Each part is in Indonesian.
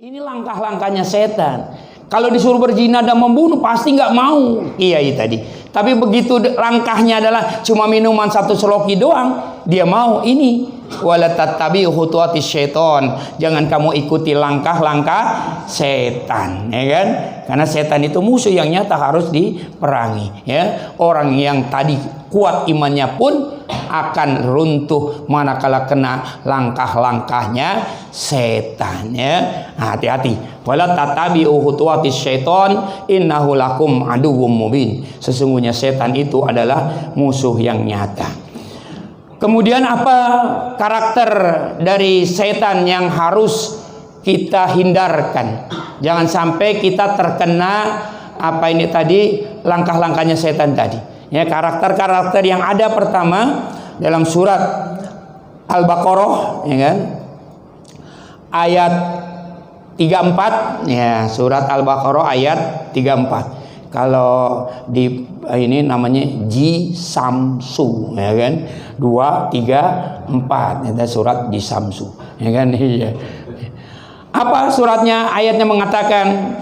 Ini langkah-langkahnya setan. Kalau disuruh berzina dan membunuh pasti nggak mau kiai tadi. Tapi begitu langkahnya adalah cuma minuman satu seloki doang, dia mau ini. Wala tattabi'u khutuwatis syaiton. Jangan kamu ikuti langkah-langkah setan, ya kan? Karena setan itu musuh yang nyata harus diperangi, ya. Orang yang tadi kuat imannya pun akan runtuh manakala kena langkah-langkahnya setan, ya. Hati-hati. Wala tattabi'u khutuwatis syaiton innahu lakum aduwwum mubin. Sesungguhnya setan itu adalah musuh yang nyata. Kemudian apa karakter dari setan yang harus kita hindarkan? Jangan sampai kita terkena apa ini tadi, langkah-langkahnya setan tadi. Ya, karakter-karakter yang ada pertama dalam surat Al-Baqarah, ya kan? Ayat 34, ya, surat Al-Baqarah ayat 34. Kalau di ini namanya Jisamsu, ya kan? 2, 3, 4. Itu surat Jisamsu, ya kan? Iya. Apa suratnya? Ayatnya mengatakan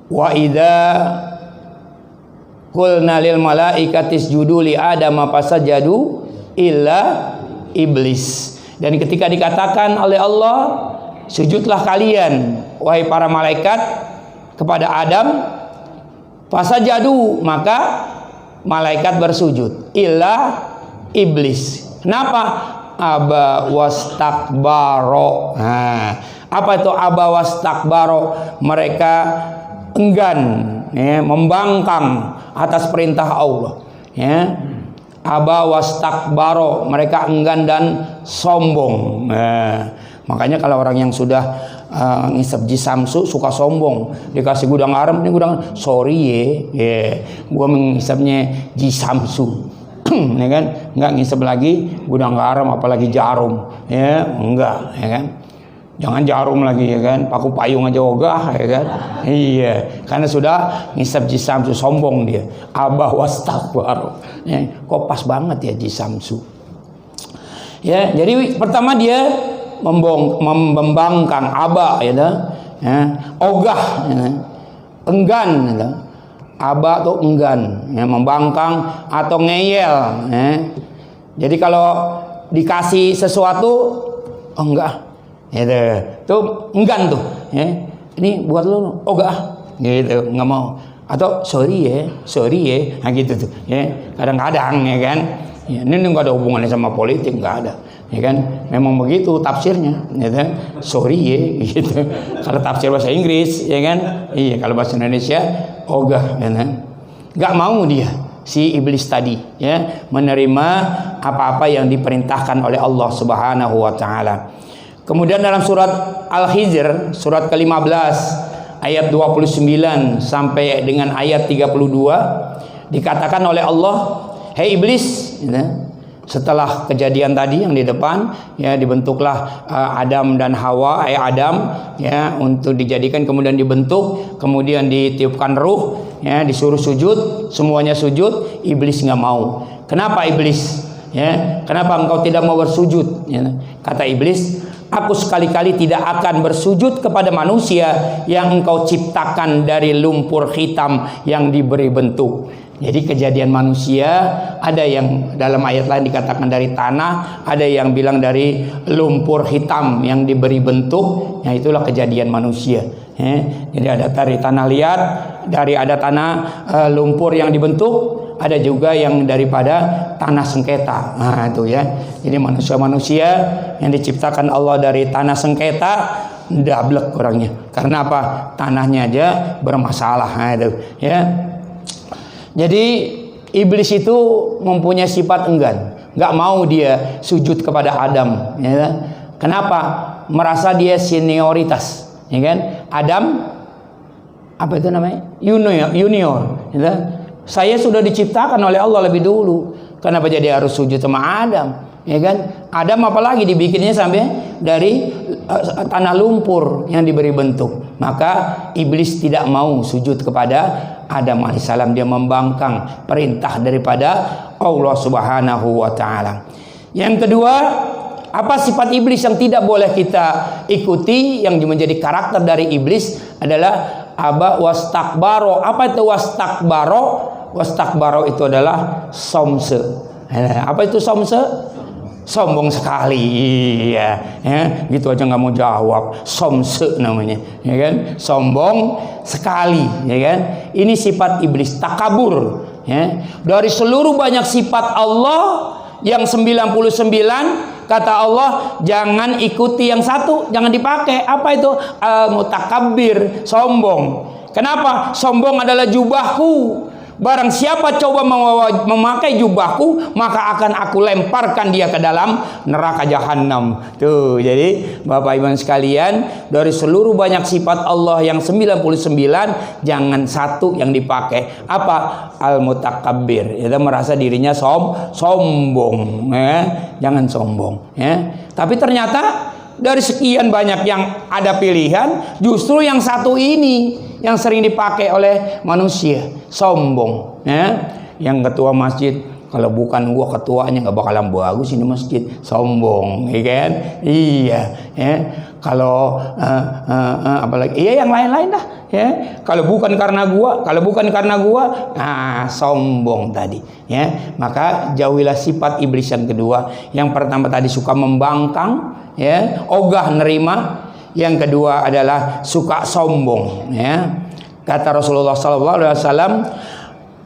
wa idza qulna lil malaikati isjudu li adama fasajadu illa iblis. Dan ketika dikatakan oleh Allah, sujudlah kalian wahai para malaikat kepada Adam, fasajadu, maka malaikat bersujud, illa iblis. Kenapa? Aba wastakbaro. Nah, apa itu aba wastakbaro? Mereka enggan, ya, membangkang atas perintah Allah, ya. Aba wastakbaro, mereka enggan dan sombong. Nah, makanya kalau orang yang sudah ngisep Jisamsu suka sombong, dikasih gudang garam, ini gudang, sorry ya, gua mengisapnya Jisamsu, ya kan, nggak ngisep lagi gudang garam apalagi jarum, ya enggak, ya kan, jangan jarum lagi, ya kan, paku payung aja ogah, ya kan, iya, karena sudah ngisep Jisamsu, sombong dia. Abah wastakbar, ya, kok pas banget ya Jisamsu, ya. Jadi pertama dia membangkang, aba, ya, ogah, ya, enggan, ya, aba tuh enggan, ya, membangkang atau ngeyel, ya. Jadi kalau dikasih sesuatu, oh enggak, gitu, tuh enggan tuh, ya. Ini buat lu, ogah, gitu, nggak mau, atau sorry ya, nah gitu tuh, ya. Kadang-kadang, ya kan, ya, ini nggak ada hubungannya sama politik, nggak ada. Ya kan, memang begitu tafsirnya, gitu. Sorry ya, gitu. Kalau tafsir bahasa Inggris, ya kan, iya. Kalau bahasa Indonesia, ogah, ya kan. Gak mau dia, si iblis tadi, ya, menerima apa-apa yang diperintahkan oleh Allah Subhanahu Wa Taala. Kemudian dalam surat Al-Hijr, surat ke-15, ayat 29 sampai dengan ayat 32, dikatakan oleh Allah, hei iblis, gitu. Setelah kejadian tadi yang di depan, ya, dibentuklah Adam dan Hawa, Adam, ya, untuk dijadikan, kemudian dibentuk, kemudian ditiupkan ruh, ya, disuruh sujud, semuanya sujud, iblis nggak mau. Kenapa iblis? Ya, kenapa engkau tidak mau bersujud? Ya, kata iblis, aku sekali-kali tidak akan bersujud kepada manusia yang engkau ciptakan dari lumpur hitam yang diberi bentuk. Jadi kejadian manusia ada yang dalam ayat lain dikatakan dari tanah, ada yang bilang dari lumpur hitam yang diberi bentuk. Ya, itulah kejadian manusia. Ya, jadi ada dari tanah liat, dari ada tanah lumpur yang dibentuk, ada juga yang daripada tanah sengketa. Nah itu, ya. Jadi manusia-manusia yang diciptakan Allah dari tanah sengketa, dablek orangnya. Karena apa? Tanahnya aja bermasalah. Nah itu, ya. Jadi iblis itu mempunyai sifat enggan, nggak mau dia sujud kepada Adam, ya. Kenapa? Merasa dia senioritas, ya kan? Adam, apa itu namanya? Junior, ya. Saya sudah diciptakan oleh Allah lebih dulu. Kenapa jadi harus sujud sama Adam? Ya kan? Adam apalagi dibikinnya sampai dari tanah lumpur yang diberi bentuk. Maka iblis tidak mau sujud kepada Adam alaihissalam. Dia membangkang perintah daripada Allah Subhanahu wa taala. Yang kedua, Apa sifat iblis yang tidak boleh kita ikuti, yang menjadi karakter dari iblis adalah aba wastakbaro. Apa itu wastakbaro? Wastakbaro itu adalah somse. Apa itu somse? Sombong sekali, ya, gitu aja nggak mau jawab. Somse namanya, ya kan? Sombong sekali, ya kan? Ini sifat iblis, takabur. Ya. Dari seluruh banyak sifat Allah yang 99, kata Allah jangan ikuti yang satu, jangan dipakai. Apa itu? Al-mutakabbir, sombong. Kenapa? Sombong adalah jubahku. Barang siapa coba memakai jubahku, maka akan aku lemparkan dia ke dalam neraka jahanam. Tuh, jadi Bapak Ibu sekalian, dari seluruh banyak sifat Allah yang 99, jangan satu yang dipakai. Apa? Al-mutakabbir. Itu merasa dirinya sombong, ya. Jangan sombong, ya. Tapi ternyata dari sekian banyak yang ada pilihan, justru yang satu ini yang sering dipakai oleh manusia, sombong, ya. Yang ketua masjid, kalau bukan gua ketuanya nggak bakalan bagus ini masjid, sombong, ya kan? Iya, ya. Kalau apalagi, iya yang lain-lain dah, ya. Kalau bukan karena gua, sombong tadi, ya. Maka jauhilah sifat iblis yang kedua. Yang pertama tadi suka membangkang, ya, ogah nerima. Yang kedua adalah suka sombong, ya. Kata Rasulullah SAW,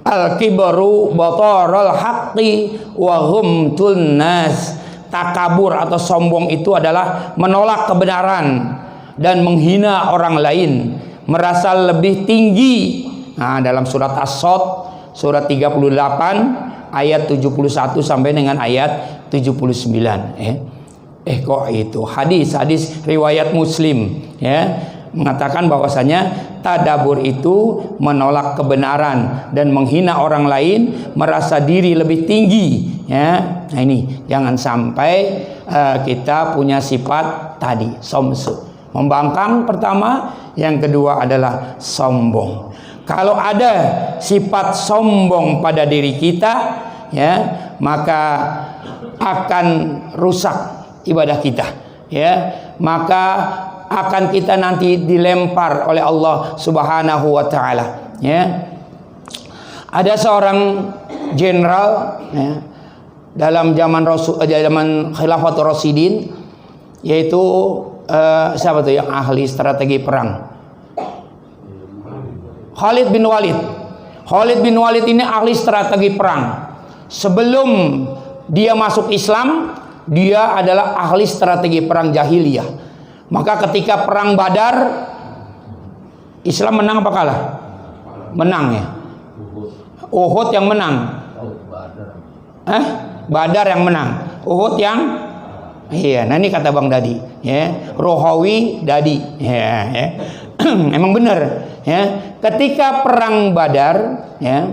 al-kibru batarul haqqi wa humtun nas. Takabur atau sombong itu adalah menolak kebenaran dan menghina orang lain, merasa lebih tinggi. Nah, dalam surat As-Sod surat 38 ayat 71 sampai dengan ayat 79, kok itu hadis riwayat Muslim, ya, mengatakan bahwasanya tadabur itu menolak kebenaran dan menghina orang lain, merasa diri lebih tinggi, ya. Nah, ini jangan sampai kita punya sifat tadi, somse, membangkang pertama, yang kedua adalah sombong. Kalau ada sifat sombong pada diri kita, ya, maka akan rusak ibadah kita, ya. Maka akan kita nanti dilempar oleh Allah Subhanahu wa taala, ya. Ada seorang jenderal, ya, dalam zaman Khilafatul Rasyidin, yaitu siapa tuh yang ahli strategi perang? Khalid bin Walid. Khalid bin Walid ini ahli strategi perang. Sebelum dia masuk Islam, dia adalah ahli strategi perang jahiliyah. Maka ketika perang Badar, Islam menang apa kalah? Menang, ya. Uhud yang menang. Badar yang menang. Uhud yang, iya. Nah, ini kata Bang Dadi, ya. Rohawi Dadi, ya, ya. Emang benar, ya. Ketika perang Badar, ya,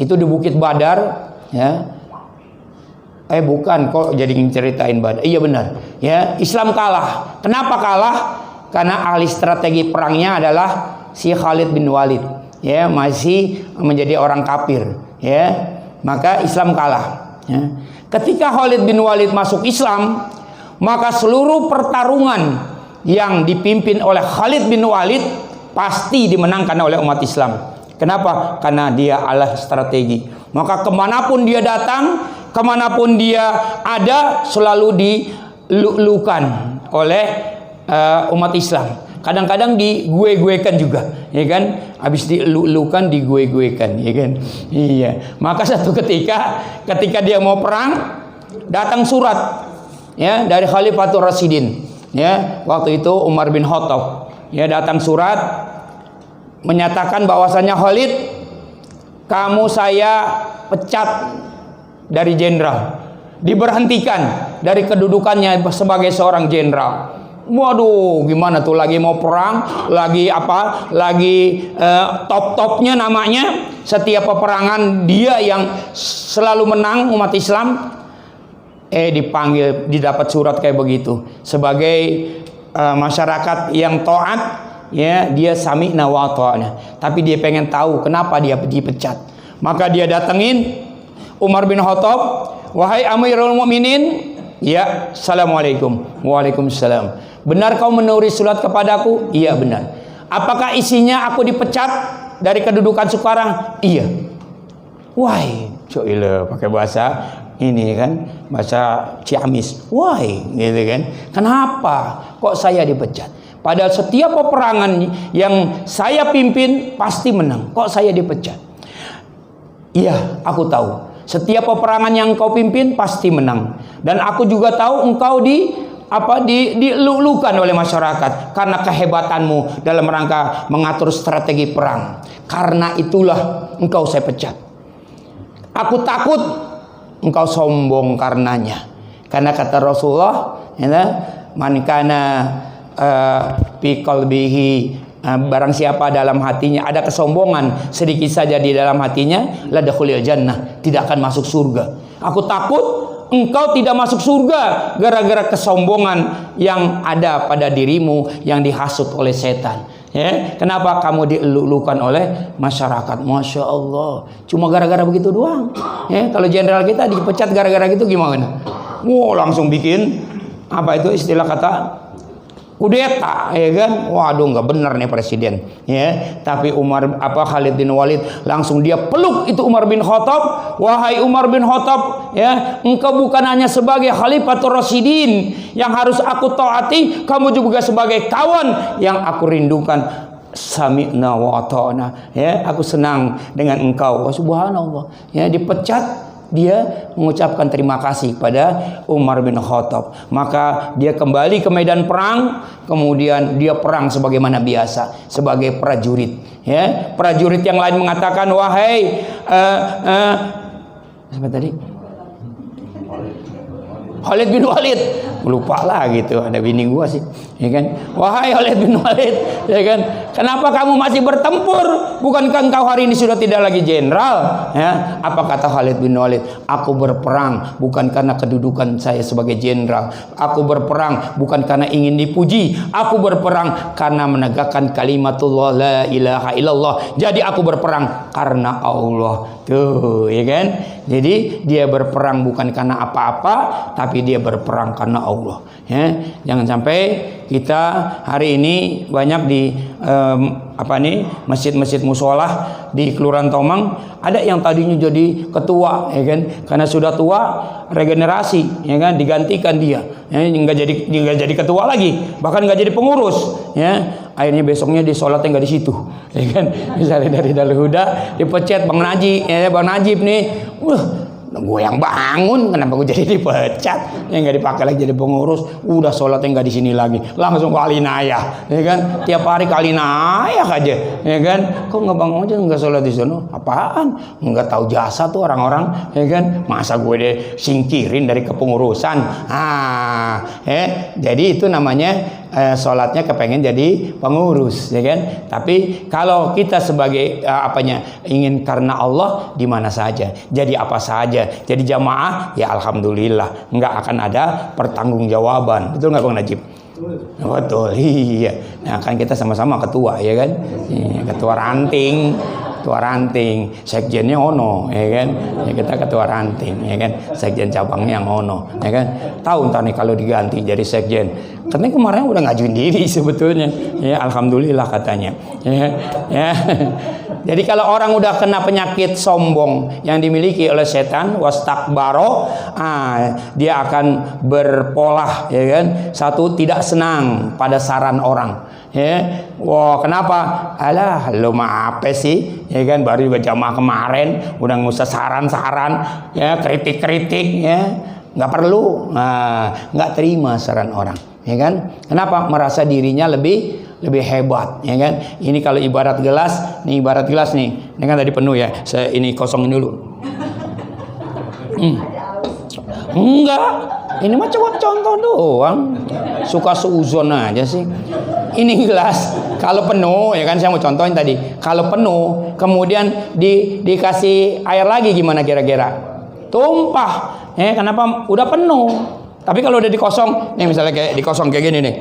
itu di Bukit Badar, ya. Bukan, kok jadi ceritain Badar. Iya benar, ya. Islam kalah. Kenapa kalah? Karena ahli strategi perangnya adalah si Khalid bin Walid, ya, masih menjadi orang kafir, ya. Maka Islam kalah, ya. Ketika Khalid bin Walid masuk Islam, maka seluruh pertarungan yang dipimpin oleh Khalid bin Walid pasti dimenangkan oleh umat Islam. Kenapa? Karena dia ahli strategi. Maka kemanapun dia datang, kemanapun dia ada, selalu dilulukan oleh umat Islam. Kadang-kadang digue-guekan juga, ya kan? Habis dilulukan, digue-guekan, ya kan? Iya. Maka satu ketika dia mau perang, datang surat, ya, dari Khalifatul Rasyidin, ya. Waktu itu Umar bin Khattab, ya, datang surat menyatakan bahwasanya Khalid, kamu saya pecat dari jenderal, diberhentikan dari kedudukannya sebagai seorang jenderal. Waduh, gimana tuh, lagi mau perang, lagi top-topnya namanya, setiap peperangan dia yang selalu menang umat Islam. Dipanggil, didapat surat kayak begitu. Sebagai masyarakat yang taat, ya, dia sami'na wa ata'na. Tapi dia pengen tahu kenapa dia dipecat. Maka dia datengin Umar bin Khattab, wahai Amirul Mukminin, Ya. Assalamualaikum. Waalaikumsalam. Benar kau menulis surat kepadaku? Iya benar. Apakah isinya aku dipecat dari kedudukan sekarang? Iya. Why? Coba pakai bahasa ini kan, bahasa Ciamis. Why? Gitu kan. Kenapa kok saya dipecat? Padahal setiap peperangan yang saya pimpin pasti menang. Kok saya dipecat? Iya, aku tahu. Setiap peperangan yang kau pimpin pasti menang. Dan aku juga tahu engkau dilulukan oleh masyarakat karena kehebatanmu dalam rangka mengatur strategi perang. Karena itulah engkau saya pecat. Aku takut engkau sombong karenanya. Karena kata Rasulullah, man kana fi qalbihi, barang siapa dalam hatinya ada kesombongan sedikit saja di dalam hatinya, la dakhulil jannah, tidak akan masuk surga. Aku takut engkau tidak masuk surga gara-gara kesombongan yang ada pada dirimu yang dihasut oleh setan. Ya, kenapa kamu dilulukan oleh masyarakat? Masya Allah, cuma gara-gara begitu doang. Ya, kalau jenderal kita dipecat gara-gara gitu gimana? Wow, langsung bikin apa itu istilah kata kudeta, ya kan? Waduh, nggak benar nih presiden, ya. Tapi Khalid bin Walid langsung dia peluk itu Umar bin Khattab. Wahai Umar bin Khattab, ya, engkau bukan hanya sebagai Khalifatur Rasyidin yang harus aku taati, kamu juga sebagai kawan yang aku rindukan. Sami'na wa ata'na, ya, aku senang dengan engkau. Subhanallah, ya, dipecat. Dia mengucapkan terima kasih kepada Umar bin Khattab. Maka dia kembali ke medan perang. Kemudian dia perang sebagaimana biasa, sebagai prajurit. Ya, prajurit yang lain mengatakan, wahai siapa tadi? Khalid bin Walid. Lupa lah gitu, ada bini gua sih, ya kan? Wahai Khalid bin Walid, ya kan? Kenapa kamu masih bertempur? Bukankah engkau hari ini sudah tidak lagi jenderal? Ya, apa kata Khalid bin Walid? Aku berperang bukan karena kedudukan saya sebagai jenderal. Aku berperang bukan karena ingin dipuji. Aku berperang karena menegakkan kalimatullah la ilaha illallah. Jadi aku berperang karena Allah. Tuh, ya kan? Jadi dia berperang bukan karena apa-apa, tapi dia berperang karena Allah. Ya, jangan sampai kita hari ini banyak di masjid-masjid musolah di Kelurahan Tomang ada yang tadinya jadi ketua, ya kan? Karena sudah tua regenerasi, ya kan? Digantikan dia, ya, nggak jadi ketua lagi, bahkan nggak jadi pengurus, ya. Akhirnya besoknya di sholatnya nggak di situ, ya kan? Misalnya dari Darul Huda dipecat Bang Najib nih, gue yang bangun, kenapa gue jadi dipecat? Ya nggak dipakai lagi jadi pengurus, udah sholatnya nggak di sini lagi, langsung ke Alinayah, ya kan? Tiap hari ke Alinayah aja, ya kan? Kok nggak bangun aja nggak sholat di sana? Apaan? Nggak tahu jasa tuh orang-orang, ya kan? Masa gue deh singkirin dari kepengurusan? Jadi itu namanya sholatnya kepengen jadi pengurus, ya kan? Tapi kalau kita sebagai ingin karena Allah, di mana saja, jadi apa saja, jadi jamaah, ya alhamdulillah, nggak akan ada pertanggungjawaban. Betul nggak Bang Najib? Betul, iya. Nah kan kita sama-sama ketua, ya kan? Ketua ranting, sekjennya ono, ya kan? Ya kita ketua ranting, ya kan? Sekjen cabangnya yang ono, ya kan? Tahu ntar nih kalau diganti jadi sekjen. Karena kemarin udah ngajuin diri sebetulnya, ya alhamdulillah katanya, ya. Jadi kalau orang udah kena penyakit sombong yang dimiliki oleh setan, wastakbaro, dia akan berpolah, ya kan? Satu, tidak senang pada saran orang. Ya, wah kenapa? Alah, lo mah apa sih? Ya kan baru juga jamaah kemarin, udah ngusah saran-saran, ya kritik-kritik, ya nggak perlu, nggak terima saran orang, ya kan? Kenapa? Merasa dirinya lebih hebat, ya kan? Ini kalau ibarat gelas nih, ini kan tadi penuh ya, saya ini kosongin dulu. Enggak, ini mah cuma contoh doang, suka seuzon aja sih. Ini gelas kalau penuh, ya kan, saya mau contohin tadi, kalau penuh kemudian dikasih air lagi gimana kira-kira? Tumpah, ya kenapa? Udah penuh. Tapi kalau udah dikosong, nih misalnya kayak dikosong kayak gini nih,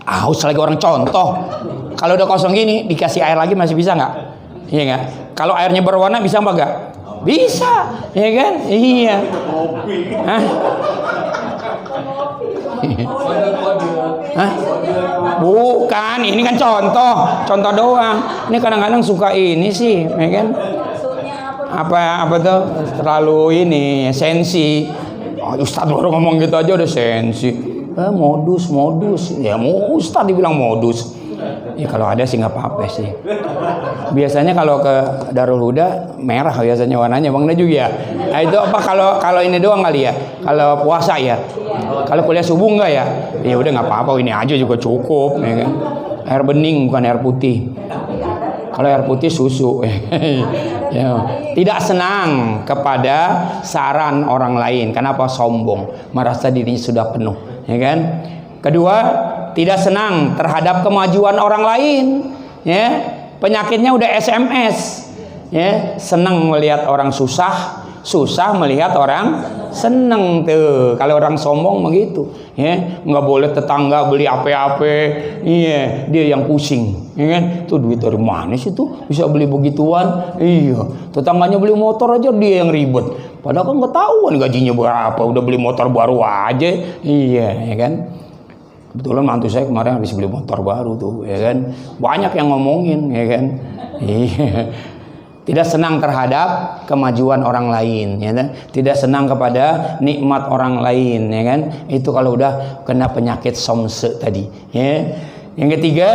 haus lagi orang contoh. Kalau udah kosong gini dikasih air lagi masih bisa nggak? Iya nggak? Kalau airnya berwarna bisa apa nggak? Bisa, ya kan? Iya. Hah? Hah? Bukan, ini kan contoh doang. Ini kadang-kadang suka ini sih, ya kan? Apa tuh terlalu ini sensi. Ustadz baru ngomong gitu aja udah sensi. Modus, ya mau Ustadz dibilang modus. Ya kalau ada sih nggak apa-apa sih. Biasanya kalau ke Darul Huda merah biasanya warnanya Bang Najib ya. Nah, itu apa kalau ini doang kali ya? Kalau puasa ya. Kalau kuliah subuh enggak ya? Ya udah nggak apa-apa, ini aja juga cukup, ya kan? Air bening bukan air putih. Kalau air putih susu. Ya. Tidak senang kepada saran orang lain. Kenapa? Sombong, merasa dirinya sudah penuh, ya kan? Kedua, tidak senang terhadap kemajuan orang lain, ya. Penyakitnya udah SMS, ya. Senang melihat orang susah melihat orang seneng tuh. Kalau orang sombong begitu, ya. Nggak boleh tetangga beli apa-apa, iya, dia yang pusing, ya kan? Tuh duit dari mana sih tuh bisa beli begituan? Iya, tetangganya beli motor aja dia yang ribet. Padahal kan nggak tahuan gajinya berapa, udah beli motor baru aja, iya, ya kan? Kebetulan mantu saya kemarin habis beli motor baru tuh, ya kan? Banyak yang ngomongin, ya kan? Iya. Tidak senang terhadap kemajuan orang lain, ya kan? Tidak senang kepada nikmat orang lain, ya kan? Itu kalau udah kena penyakit somse tadi, ya. Yang ketiga,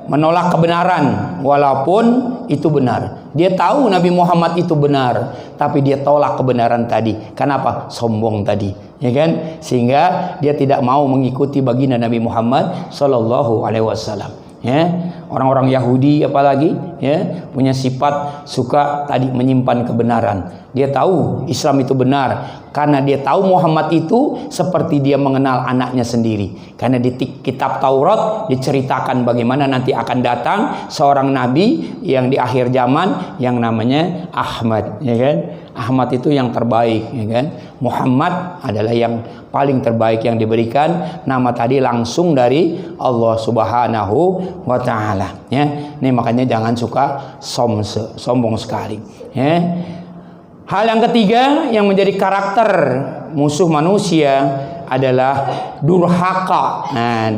menolak kebenaran walaupun itu benar. Dia tahu Nabi Muhammad itu benar, tapi dia tolak kebenaran tadi. Kenapa? Sombong tadi, ya kan? Sehingga dia tidak mau mengikuti baginda Nabi Muhammad sallallahu alaihi wasallam, ya. Orang-orang Yahudi apalagi, ya, punya sifat suka tadi menyimpan kebenaran. Dia tahu Islam itu benar karena dia tahu Muhammad itu seperti dia mengenal anaknya sendiri. Karena di kitab Taurat diceritakan bagaimana nanti akan datang seorang nabi yang di akhir zaman yang namanya Ahmad, ya kan? Ahmad itu yang terbaik, ya kan? Muhammad adalah yang paling terbaik yang diberikan. Nama tadi langsung dari Allah Subhanahu wa taala, ya. Ini makanya jangan suka sombong sekali, ya. Hal yang ketiga yang menjadi karakter musuh manusia adalah durhaka. Nah,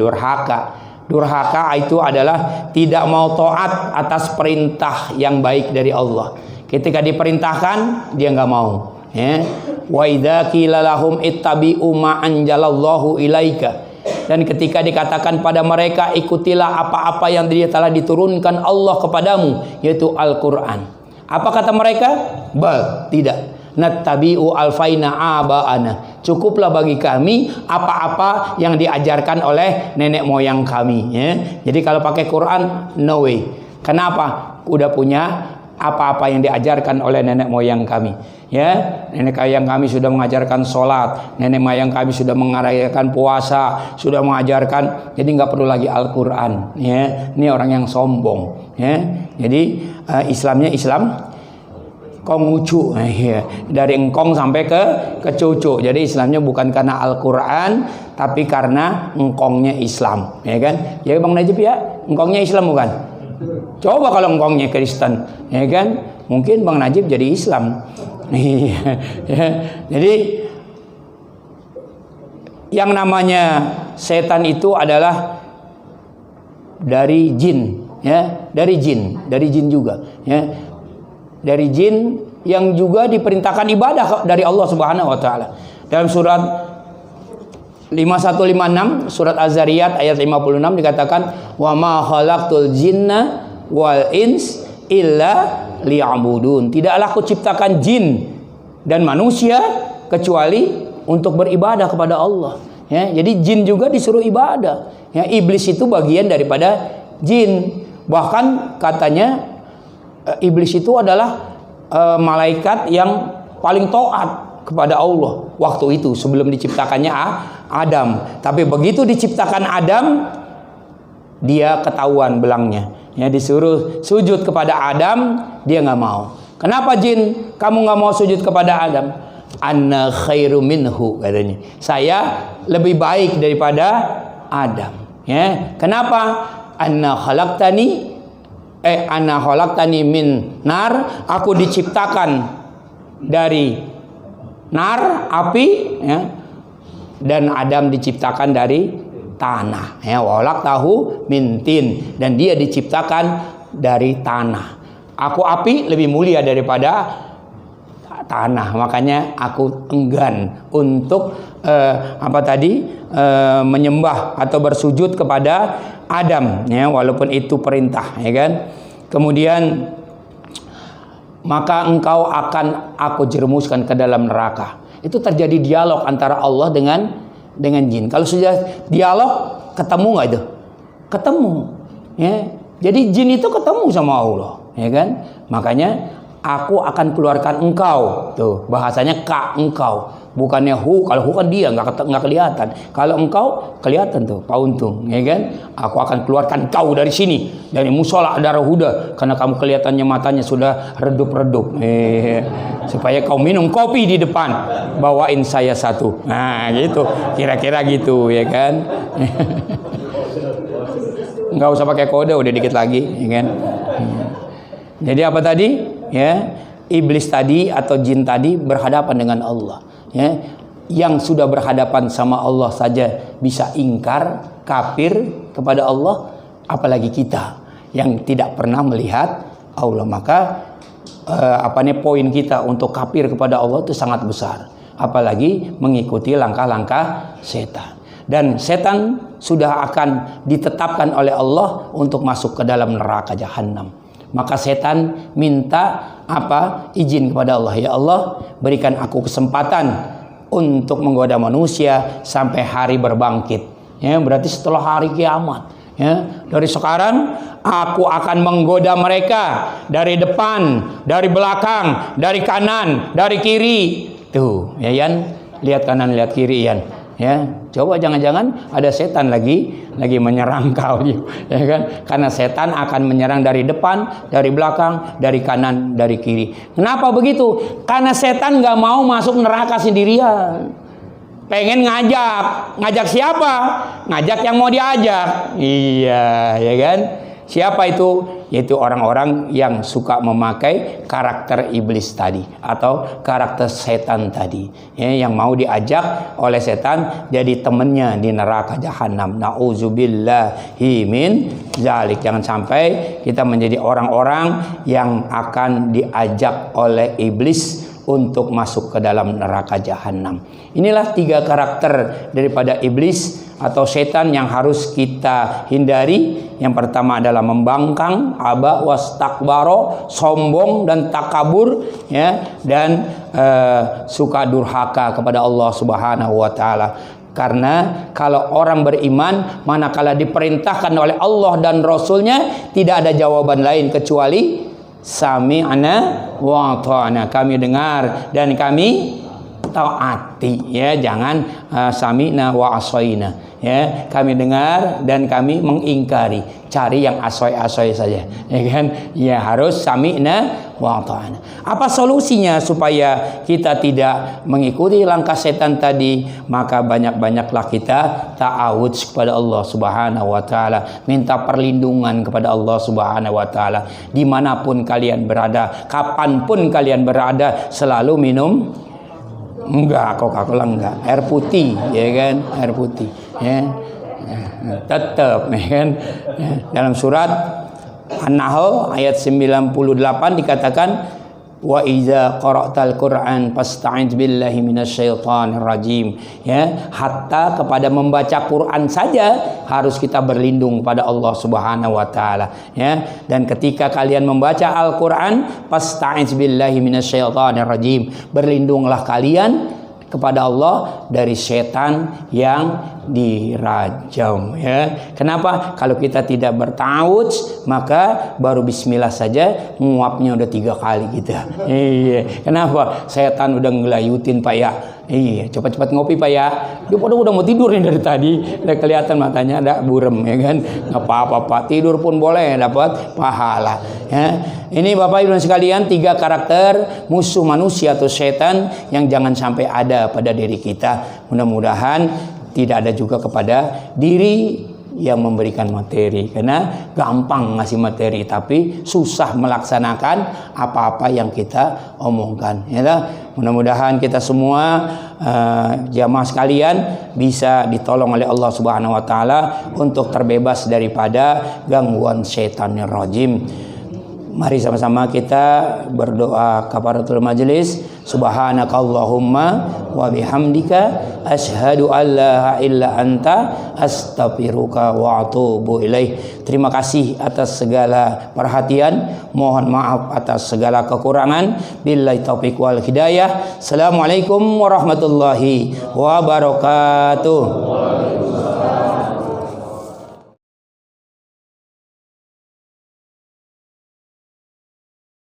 durhaka itu adalah tidak mau taat atas perintah yang baik dari Allah. Ketika diperintahkan dia nggak mau, ya. Wa idza qila lahum ittabi'u ma anjalallahu ilaika, dan ketika dikatakan pada mereka ikutilah apa-apa yang dia telah diturunkan Allah kepadamu, yaitu Al-Qur'an. Apa kata mereka? Bal, tidak. Nattabi'u alfaina aba'ana, cukuplah bagi kami apa-apa yang diajarkan oleh nenek moyang kami, ya. Jadi kalau pakai Quran no way. Kenapa? Udah punya apa-apa yang diajarkan oleh nenek moyang kami, ya. Nenek moyang kami sudah mengajarkan sholat, nenek moyang kami sudah mengajarkan puasa, sudah mengajarkan, jadi nggak perlu lagi Al-Quran, ya. Ini orang yang sombong, ya. Jadi Islamnya Islam Konghucu, ya. Dari engkong sampai ke cucu. Jadi Islamnya bukan karena Al-Quran, tapi karena engkongnya Islam, ya kan? Ya Bang Najib ya, engkongnya Islam bukan? Coba kalau engkongnya Kristen, ya kan? Mungkin Bang Najib jadi Islam. Ya. Jadi yang namanya setan itu adalah dari jin, ya, dari jin juga, ya. Dari jin yang juga diperintahkan ibadah dari Allah Subhanahu wa taala. Dalam surat 5156 surat Az-Zariyat ayat 56 dikatakan wa ma khalaqtul jinna wal ins illa liya'budun. Tidaklah aku ciptakan jin dan manusia kecuali untuk beribadah kepada Allah, ya. Jadi jin juga disuruh ibadah, ya. Iblis itu bagian daripada jin. Bahkan katanya iblis itu adalah malaikat yang paling taat kepada Allah waktu itu sebelum diciptakannya Adam. Tapi begitu diciptakan Adam, dia ketahuan belangnya, ya. Disuruh sujud kepada Adam, dia nggak mau. Kenapa jin kamu nggak mau sujud kepada Adam? Anna khairu minhu, katanya. Saya lebih baik daripada Adam, ya. Kenapa? Anna khalaqtani min nar, aku diciptakan dari nar, api, ya. Dan Adam diciptakan dari tanah, ya. Walak tahu mintin, dan dia diciptakan dari tanah. Aku api lebih mulia daripada tanah, makanya aku enggan untuk menyembah atau bersujud kepada Adam, ya, walaupun itu perintah, ya kan. Kemudian maka engkau akan aku jerumuskan ke dalam neraka. Itu terjadi dialog antara Allah dengan jin. Kalau sudah dialog, ketemu nggak itu? Ketemu, ya. Jadi jin itu ketemu sama Allah, ya kan? Makanya aku akan keluarkan engkau. Tuh, bahasanya ka, engkau. Bukannya hu. Kalau hu kan dia, nggak kelihatan. Kalau engkau kelihatan tuh, Pak Untung, ya kan? Aku akan keluarkan kau dari sini, dari musola darah huda, karena kamu kelihatannya matanya sudah redup-redup. Supaya kau minum kopi di depan, bawain saya satu. Nah, gitu. Kira-kira gitu, ya kan? Nggak usah pakai kode, udah dikit lagi, ya kan? Jadi apa tadi? Ya, iblis tadi atau jin tadi berhadapan dengan Allah. Ya, yang sudah berhadapan sama Allah saja bisa ingkar, kafir kepada Allah, apalagi kita yang tidak pernah melihat Allah. Maka poin kita untuk kafir kepada Allah itu sangat besar, apalagi mengikuti langkah-langkah setan. Dan setan sudah akan ditetapkan oleh Allah untuk masuk ke dalam neraka jahanam. Maka setan minta izin kepada Allah, ya Allah, berikan aku kesempatan untuk menggoda manusia sampai hari berbangkit. Ya, berarti setelah hari kiamat. Ya, dari sekarang aku akan menggoda mereka dari depan, dari belakang, dari kanan, dari kiri. Tuh, ya Yan, lihat kanan, lihat kiri Yan. Ya, coba jangan-jangan ada setan lagi menyerang kau, ya kan? Karena setan akan menyerang dari depan, dari belakang, dari kanan, dari kiri. Kenapa begitu? Karena setan nggak mau masuk neraka sendirian. Pengen ngajak siapa? Ngajak yang mau diajak. Iya, ya kan? Siapa itu? Yaitu orang-orang yang suka memakai karakter iblis tadi atau karakter setan tadi, ya, yang mau diajak oleh setan jadi temennya di neraka jahanam. Nauzubillahi min zalik. Jangan sampai kita menjadi orang-orang yang akan diajak oleh iblis untuk masuk ke dalam neraka jahanam. Inilah 3 karakter daripada iblis atau setan yang harus kita hindari. Yang pertama adalah membangkang, aba wastakbaro, sombong dan takabur, ya, dan suka durhaka kepada Allah Subhanahu wa taala. Karena kalau orang beriman, manakala diperintahkan oleh Allah dan Rasulnya, tidak ada jawaban lain kecuali sami'na wa ata'na, kami dengar dan kami taati, ya. Jangan sami'na wa asaina, ya, kami dengar dan kami mengingkari. Cari yang asoy-asoy saja, ya kan? Ya, harus sami'na wa ata'na. Apa solusinya supaya kita tidak mengikuti langkah setan tadi? Maka banyak-banyaklah kita ta'awudz kepada Allah Subhanahu wa taala, minta perlindungan kepada Allah Subhanahu wa taala. Dimanapun kalian berada, kapanpun kalian berada, selalu minum Coca-Cola enggak, air putih, ya kan, air putih, ya, tetap, ya kan. Dalam surat An-Nahl ayat 98 dikatakan, wa iza qara'tal Qur'an fasta'idz billahi minasyaitonir rajim. Ya, hatta kepada membaca Quran saja harus kita berlindung pada Allah Subhanahu wa taala, ya. Dan ketika kalian membaca Al-Qur'an, fasta'idz billahi minasyaitonir rajim, berlindunglah kalian kepada Allah dari setan yang dirajam, ya. Kenapa? Kalau kita tidak bertawudz, maka baru bismillah saja nguapnya udah 3 kali kita. Iya. Kenapa? Setan udah ngelayutin, Pak, ya. Iya, cepat-cepat ngopi, Pak, ya. Dia udah mau tidur nih dari tadi. Udah kelihatan matanya ada burem, ya kan. Enggak apa-apa, Pak. Tidur pun boleh dapat pahala, ya. Ini Bapak Ibu sekalian, 3 karakter musuh manusia atau setan yang jangan sampai ada pada diri kita. Mudah-mudahan tidak ada juga kepada diri yang memberikan materi, karena gampang ngasih materi tapi susah melaksanakan apa-apa yang kita omongkan. Ya, mudah-mudahan kita semua jamaah sekalian bisa ditolong oleh Allah Subhanahu wa taala untuk terbebas daripada gangguan syaitanir rajim. Mari sama-sama kita berdoa kafaratul majelis. Subhanakallahumma wa bihamdika asyhadu an la ilaha illa anta astaghfiruka wa atubu ilaih. Terima kasih atas segala perhatian. Mohon maaf atas segala kekurangan. Billahi taufiq wal hidayah. Assalamualaikum warahmatullahi wabarakatuh.